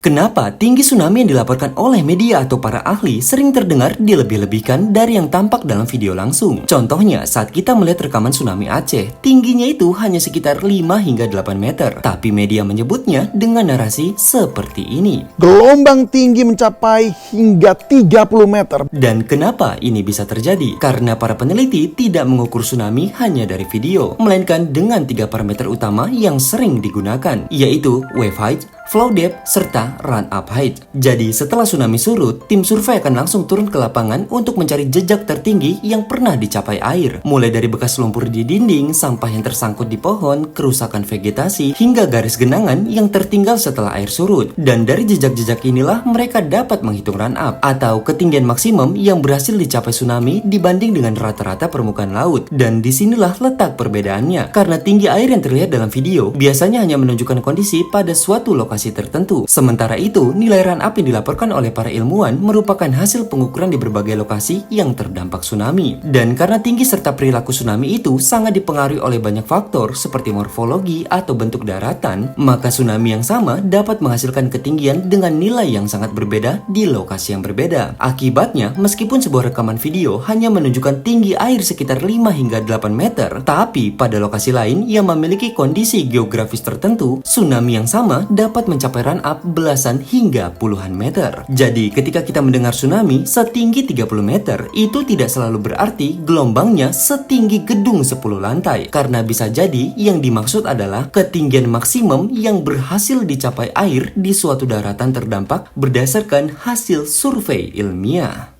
Kenapa tinggi tsunami yang dilaporkan oleh media atau para ahli sering terdengar dilebih-lebihkan dari yang tampak dalam video langsung? Contohnya, saat kita melihat rekaman tsunami Aceh, tingginya itu hanya sekitar 5 hingga 8 meter. Tapi media menyebutnya dengan narasi seperti ini. Gelombang tinggi mencapai hingga 30 meter. Dan kenapa ini bisa terjadi? Karena para peneliti tidak mengukur tsunami hanya dari video, melainkan dengan 3 parameter utama yang sering digunakan, yaitu wave height, flow depth, serta run up height. Jadi setelah tsunami surut, tim survei akan langsung turun ke lapangan untuk mencari jejak tertinggi yang pernah dicapai air. Mulai dari bekas lumpur di dinding, sampah yang tersangkut di pohon, kerusakan vegetasi, hingga garis genangan yang tertinggal setelah air surut. Dan dari jejak-jejak inilah mereka dapat menghitung run up, atau ketinggian maksimum yang berhasil dicapai tsunami dibanding dengan rata-rata permukaan laut. Dan disinilah letak perbedaannya, karena tinggi air yang terlihat dalam video biasanya hanya menunjukkan kondisi pada suatu lokasi tertentu. Sementara itu, nilai run up yang dilaporkan oleh para ilmuwan merupakan hasil pengukuran di berbagai lokasi yang terdampak tsunami. Dan karena tinggi serta perilaku tsunami itu sangat dipengaruhi oleh banyak faktor seperti morfologi atau bentuk daratan, maka tsunami yang sama dapat menghasilkan ketinggian dengan nilai yang sangat berbeda di lokasi yang berbeda. Akibatnya, meskipun sebuah rekaman video hanya menunjukkan tinggi air sekitar 5 hingga 8 meter, tapi pada lokasi lain yang memiliki kondisi geografis tertentu, tsunami yang sama dapat mencapai run up belasan hingga puluhan meter. Jadi ketika kita mendengar tsunami setinggi 30 meter, itu tidak selalu berarti gelombangnya setinggi gedung 10 lantai. Karena bisa jadi yang dimaksud adalah ketinggian maksimum yang berhasil dicapai air di suatu daratan terdampak berdasarkan hasil survei ilmiah.